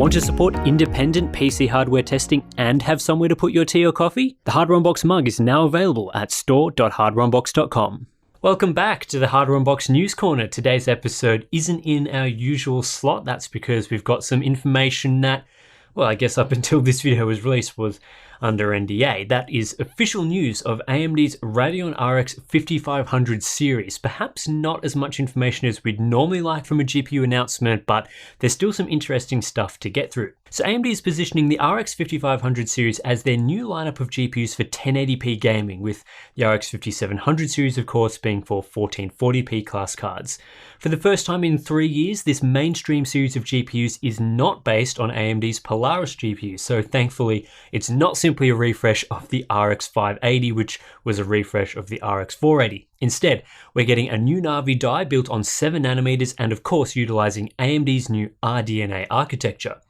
Want to support independent PC hardware testing and have somewhere to put your tea or coffee? The Hardware Unboxed mug is now available at store.hardwareunboxed.com. Welcome back to the Hardware Unboxed News Corner. Today's episode isn't in our usual slot. That's because we've got some information that, well, I guess up until this video was released was under NDA. That is official news of AMD's Radeon RX 5500 series. Perhaps not as much information as we'd normally like from a GPU announcement, but there's still some interesting stuff to get through. So AMD is positioning the RX 5500 series as their new lineup of GPUs for 1080p gaming, with the RX 5700 series of course being for 1440p class cards. For the first time in 3 years, this mainstream series of GPUs is not based on AMD's Polaris GPUs, so thankfully it's not simply a refresh of the RX 580, which was a refresh of the RX 480. Instead, we're getting a new Navi die built on 7nm and of course utilizing AMD's new RDNA architecture.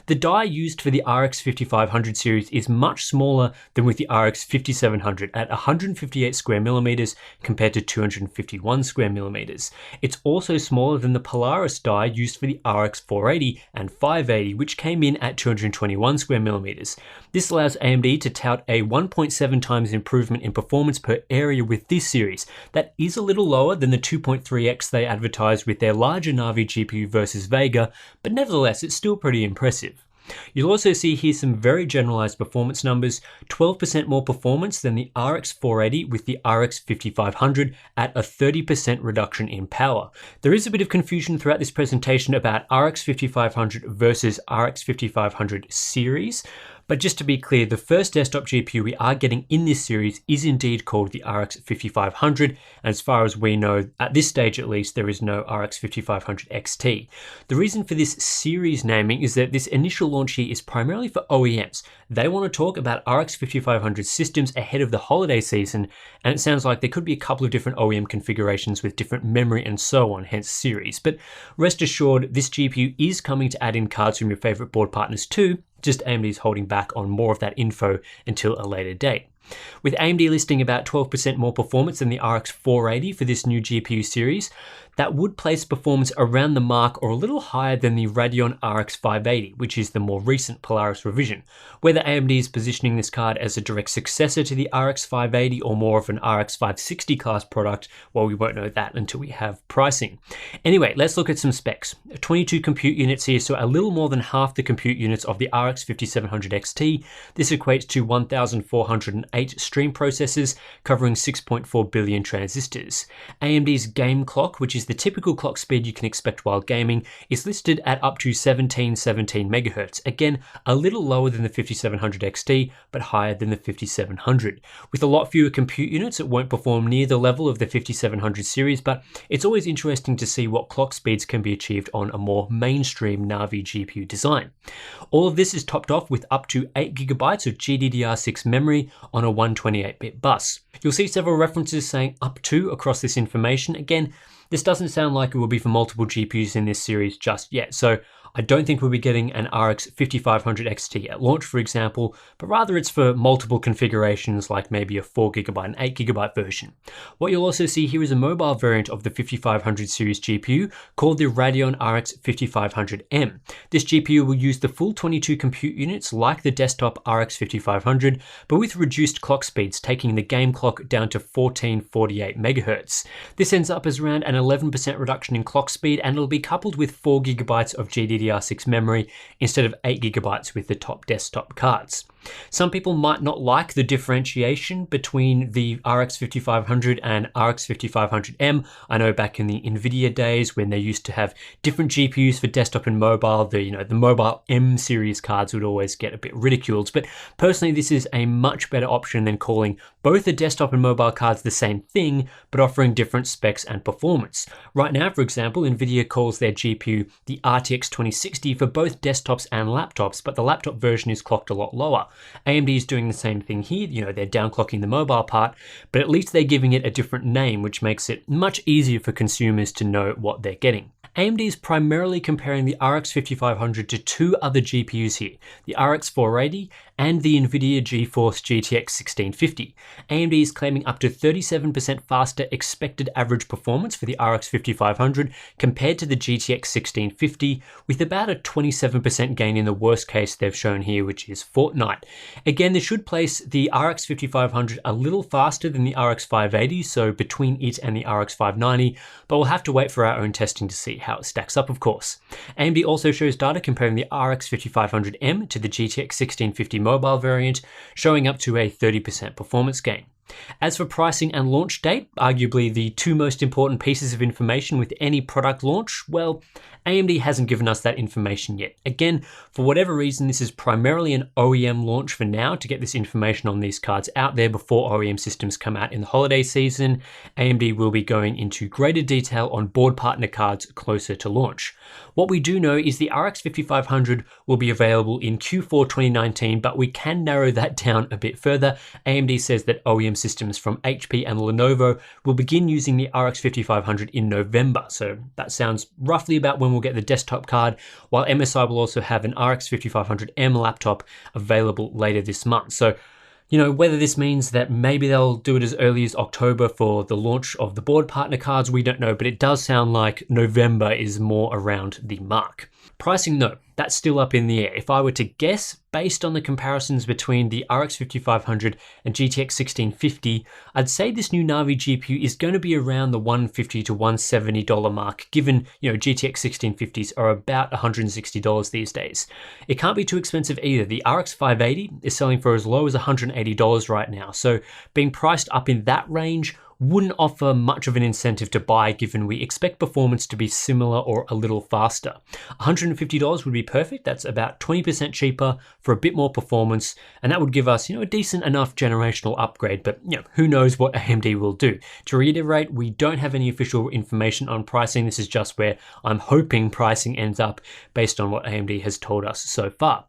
The die used for the RX 5500 series is much smaller than with the RX 5700 at 158 square millimeters compared to 251 square millimeters. It's also smaller than the Polaris die used for the RX 480 and 580, which came in at 221 square millimeters. This allows AMD to tout a 1.7 times improvement in performance per area with this series. That is a little lower than the 2.3x they advertised with their larger Navi GPU versus Vega, but nevertheless it's still pretty impressive. You'll also see here some very generalized performance numbers, 12% more performance than the RX 480 with the RX 5500 at a 30% reduction in power. There is a bit of confusion throughout this presentation about RX 5500 versus RX 5500 series. But just to be clear, the first desktop GPU we are getting in this series is indeed called the RX 5500, and as far as we know, at this stage at least, there is no RX 5500 XT. The reason for this series naming is that this initial launch here is primarily for OEMs. They want to talk about RX 5500 systems ahead of the holiday season, and it sounds like there could be a couple of different OEM configurations with different memory and so on, hence series. But rest assured, this GPU is coming to add in cards from your favorite board partners too, just AMD's holding back on more of that info until a later date. With AMD listing about 12% more performance than the RX 480 for this new GPU series, that would place performance around the mark or a little higher than the Radeon RX 580, which is the more recent Polaris revision. Whether AMD is positioning this card as a direct successor to the RX 580 or more of an RX 560 class product, well, we won't know that until we have pricing. Anyway, let's look at some specs. 22 compute units here, so a little more than half the compute units of the RX 5700 XT. This equates to 1,408 stream processors covering 6.4 billion transistors. AMD's game clock, which is the typical clock speed you can expect while gaming, is listed at up to 1717 MHz. Again, a little lower than the 5700 XT, but higher than the 5700. With a lot fewer compute units, it won't perform near the level of the 5700 series, but it's always interesting to see what clock speeds can be achieved on a more mainstream Navi GPU design. All of this is topped off with up to 8GB of GDDR6 memory on a 128-bit bus. You'll see several references saying up to across this information. Again, this doesn't sound like it will be for multiple GPUs in this series just yet, so I don't think we'll be getting an RX 5500 XT at launch, for example, but rather it's for multiple configurations like maybe a 4GB and 8GB version. What you'll also see here is a mobile variant of the 5500 series GPU called the Radeon RX 5500M. This GPU will use the full 22 compute units like the desktop RX 5500, but with reduced clock speeds, taking the game clock down to 1448 MHz. This ends up as around an 11% reduction in clock speed, and it'll be coupled with 4GB of GDDR6 memory instead of 8GB with the top desktop cards. Some people might not like the differentiation between the RX 5500 and RX 5500M. I know back in the Nvidia days when they used to have different GPUs for desktop and mobile, the mobile M series cards would always get a bit ridiculed. But personally, this is a much better option than calling both the desktop and mobile cards the same thing, but offering different specs and performance. Right now, for example, Nvidia calls their GPU the RTX 2060 for both desktops and laptops, but the laptop version is clocked a lot lower. AMD is doing the same thing here, they're downclocking the mobile part, but at least they're giving it a different name, which makes it much easier for consumers to know what they're getting. AMD is primarily comparing the RX 5500 to two other GPUs here, the RX 480 and the NVIDIA GeForce GTX 1650. AMD is claiming up to 37% faster expected average performance for the RX 5500 compared to the GTX 1650, with about a 27% gain in the worst case they've shown here, which is Fortnite. Again, this should place the RX 5500 a little faster than the RX 580, so between it and the RX 590, but we'll have to wait for our own testing to see how it stacks up, of course. AMD also shows data comparing the RX 5500M to the GTX 1650 mobile variant, showing up to a 30% performance gain. As for pricing and launch date, arguably the two most important pieces of information with any product launch, well, AMD hasn't given us that information yet. Again, for whatever reason, this is primarily an OEM launch for now to get this information on these cards out there before OEM systems come out in the holiday season. AMD will be going into greater detail on board partner cards closer to launch. What we do know is the RX 5500 will be available in Q4 2019, but we can narrow that down a bit further. AMD says that OEM systems from HP and Lenovo will begin using the RX 5500 in November. So that sounds roughly about when we'll get the desktop card, while MSI will also have an RX 5500M laptop available later this month. So, you know, whether this means that maybe they'll do it as early as October for the launch of the board partner cards, we don't know, but it does sound like November is more around the mark. Pricing, no, that's still up in the air. If I were to guess, based on the comparisons between the RX 5500 and GTX 1650, I'd say this new Navi GPU is going to be around the $150 to $170 mark, given, you know, GTX 1650s are about $160 these days. It can't be too expensive either. The RX 580 is selling for as low as $180 right now, so being priced up in that range wouldn't offer much of an incentive to buy, given we expect performance to be similar or a little faster. $150 would be perfect. That's about 20% cheaper for a bit more performance, and that would give us, you know, a decent enough generational upgrade, but you know, who knows what AMD will do. To reiterate, we don't have any official information on pricing. This is just where I'm hoping pricing ends up based on what AMD has told us so far.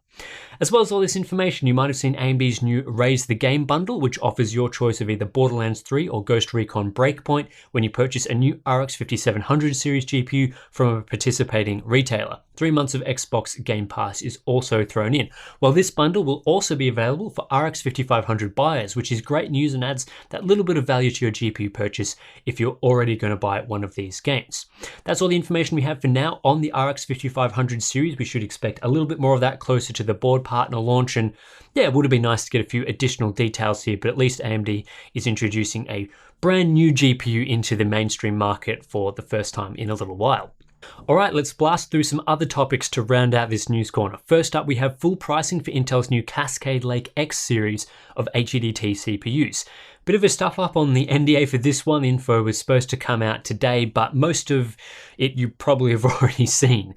As well as all this information, you might have seen AMD's new Raise the Game bundle, which offers your choice of either Borderlands 3 or Ghost Recon Breakpoint when you purchase a new RX 5700 series GPU from a participating retailer. 3 months of Xbox Game Pass is also thrown in. Well, this bundle will also be available for RX 5500 buyers, which is great news and adds that little bit of value to your GPU purchase if you're already going to buy one of these games. That's all the information we have for now on the RX 5500 series. We should expect a little bit more of that closer to the board partner launch, and yeah, it would have been nice to get a few additional details here, but at least AMD is introducing a brand new GPU into the mainstream market for the first time in a little while. Alright, let's blast through some other topics to round out this news corner. First up, we have full pricing for Intel's new Cascade Lake X series of HEDT CPUs. Bit of a stuff up on the NDA for this one. Info was supposed to come out today, but most of it you probably have already seen.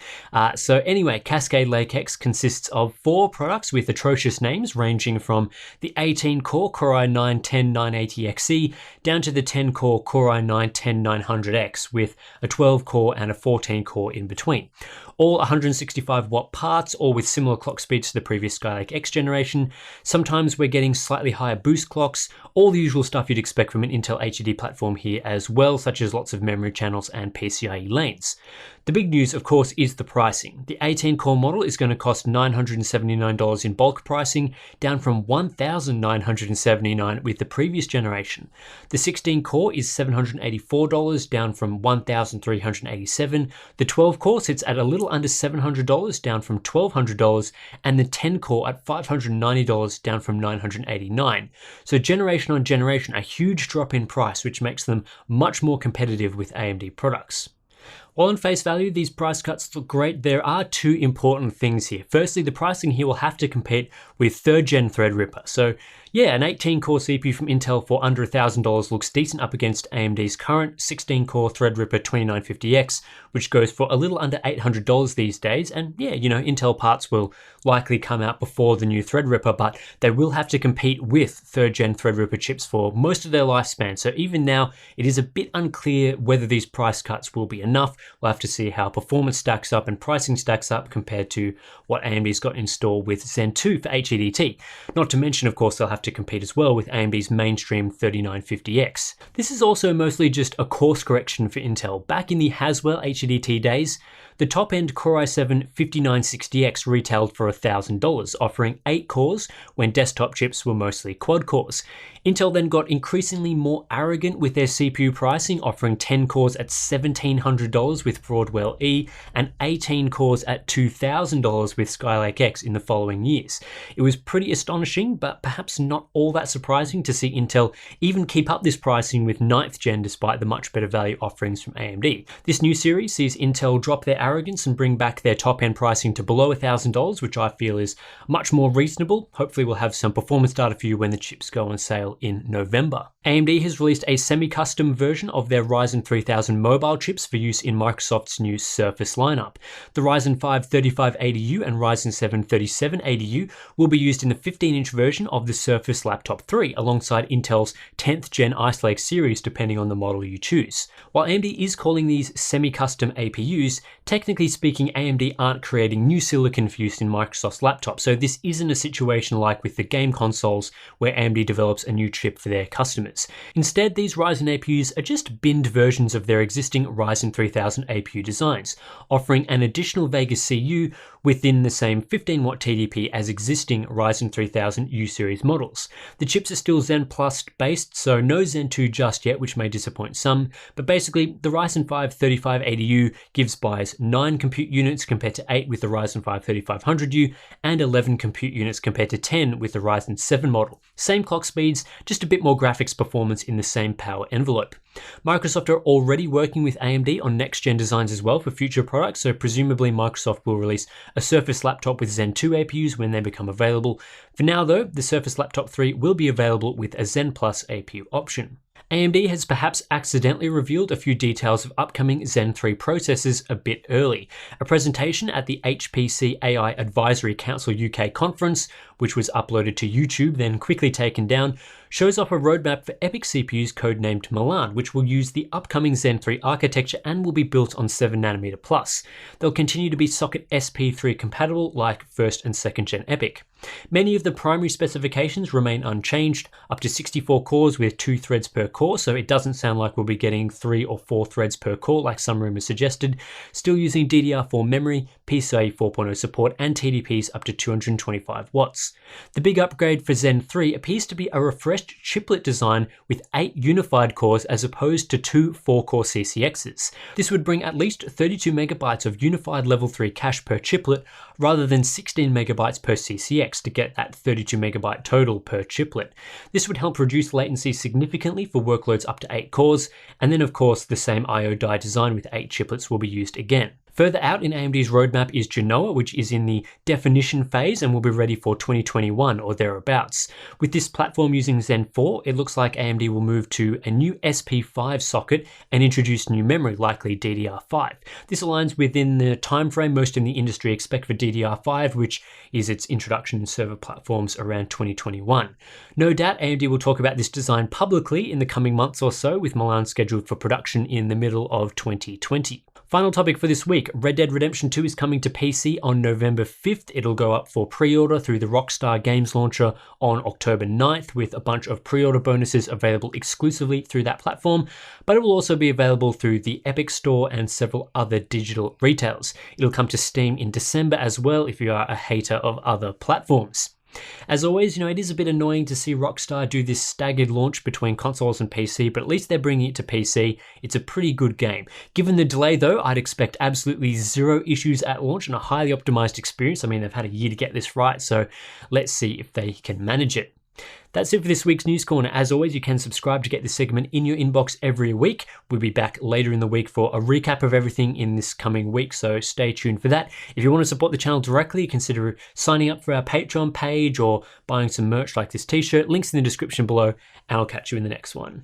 So anyway, Cascade Lake X consists of 4 products with atrocious names, ranging from the 18-core Core i9-10980XE down to the 10-core Core i9-10900X with a 12-core and a 14-core in between. All 165-watt parts, all with similar clock speeds to the previous Skylake X generation. Sometimes we're getting slightly higher boost clocks, all the usual stuff you'd expect from an Intel HED platform here as well, such as lots of memory channels and PCIe lanes. The big news, of course, is the pricing. The 18-core model is going to cost $979 in bulk pricing, down from $1,979 with the previous generation. The 16-core is $784, down from $1,387. The 12-core sits at a little under $700, down from $1,200, and the 10-core at $590, down from $989. So generation on generation, a huge drop in price, which makes them much more competitive with AMD products. While on face value, these price cuts look great, there are 2 important things here. Firstly, the pricing here will have to compete with 3rd gen Threadripper. So yeah, an 18-core CPU from Intel for under $1,000 looks decent up against AMD's current 16-core Threadripper 2950X, which goes for a little under $800 these days. And yeah, you know, Intel parts will likely come out before the new Threadripper, but they will have to compete with 3rd gen Threadripper chips for most of their lifespan. So even now, it is a bit unclear whether these price cuts will be enough. We'll have to see how performance stacks up and pricing stacks up compared to what AMD's got in store with Zen 2 for HEDT. Not to mention, of course, they'll have to compete as well with AMD's mainstream 3950X. This is also mostly just a course correction for Intel. Back in the Haswell HEDT days, the top-end Core i7 5960X retailed for $1,000, offering 8 cores when desktop chips were mostly quad cores. Intel then got increasingly more arrogant with their CPU pricing, offering 10 cores at $1,700 with Broadwell E and 18 cores at $2,000 with Skylake X in the following years. It was pretty astonishing, but perhaps not all that surprising to see Intel even keep up this pricing with 9th gen despite the much better value offerings from AMD. This new series sees Intel drop their arrogance and bring back their top-end pricing to below $1,000, which I feel is much more reasonable. Hopefully we'll have some performance data for you when the chips go on sale in November. AMD has released a semi-custom version of their Ryzen 3000 mobile chips for use in Microsoft's new Surface lineup. The Ryzen 5 3580U and Ryzen 7 3780U will be used in the 15-inch version of the Surface Laptop 3 alongside Intel's 10th gen Ice Lake series depending on the model you choose. While AMD is calling these semi-custom APUs, technically speaking AMD aren't creating new silicon for use in Microsoft's laptop, so this isn't a situation like with the game consoles where AMD develops a new chip for their customers. Instead, these Ryzen APUs are just binned versions of their existing Ryzen 3000 APU designs, offering an additional Vega CU within the same 15W TDP as existing Ryzen 3000 U-series models. The chips are still Zen Plus based, so no Zen 2 just yet, which may disappoint some, but basically the Ryzen 5 3580U gives buyers 9 compute units compared to 8 with the Ryzen 5 3500U and 11 compute units compared to 10 with the Ryzen 7 model. Same clock speeds, just a bit more graphics performance in the same power envelope. Microsoft are already working with AMD on next-gen designs as well for future products, so presumably Microsoft will release a Surface laptop with Zen 2 APUs when they become available. For now though, the Surface Laptop 3 will be available with a Zen Plus APU option. AMD has perhaps accidentally revealed a few details of upcoming Zen 3 processors a bit early. A presentation at the HPC AI Advisory Council UK conference, which was uploaded to YouTube then quickly taken down, shows off a roadmap for EPYC CPUs codenamed Milan, which will use the upcoming Zen 3 architecture and will be built on 7nm plus. They'll continue to be socket SP3 compatible like 1st and 2nd gen EPYC. Many of the primary specifications remain unchanged, up to 64 cores with 2 threads per core, so it doesn't sound like we'll be getting 3 or 4 threads per core like some rumors suggested. Still using DDR4 memory, PCIe 4.0 support and TDPs up to 225 watts. The big upgrade for Zen 3 appears to be a refreshed chiplet design with 8 unified cores as opposed to 2 4-core CCXs. This would bring at least 32 megabytes of unified level 3 cache per chiplet rather than 16 megabytes per CCX to get that 32 megabyte total per chiplet. This would help reduce latency significantly for workloads up to 8 cores, and then of course the same I/O die design with 8 chiplets will be used again. Further out in AMD's roadmap is Genoa, which is in the definition phase and will be ready for 2021 or thereabouts. With this platform using Zen 4, it looks like AMD will move to a new SP5 socket and introduce new memory, likely DDR5. This aligns within the timeframe most in the industry expect for DDR5, which is its introduction in server platforms around 2021. No doubt AMD will talk about this design publicly in the coming months or so, with Milan scheduled for production in the middle of 2020. Final topic for this week, Red Dead Redemption 2 is coming to PC on November 5th. It'll go up for pre-order through the Rockstar Games launcher on October 9th with a bunch of pre-order bonuses available exclusively through that platform, but it will also be available through the Epic Store and several other digital retailers. It'll come to Steam in December as well if you are a hater of other platforms. As always, it is a bit annoying to see Rockstar do this staggered launch between consoles and PC, but at least they're bringing it to PC. It's a pretty good game. Given the delay though, I'd expect absolutely zero issues at launch and a highly optimized experience. I mean, they've had a year to get this right, so let's see if they can manage it. That's it for this week's News Corner. As always, you can subscribe to get this segment in your inbox every week. We'll be back later in the week for a recap of everything in this coming week, so stay tuned for that. If you want to support the channel directly, consider signing up for our Patreon page or buying some merch like this t-shirt. Links in the description below, and I'll catch you in the next one.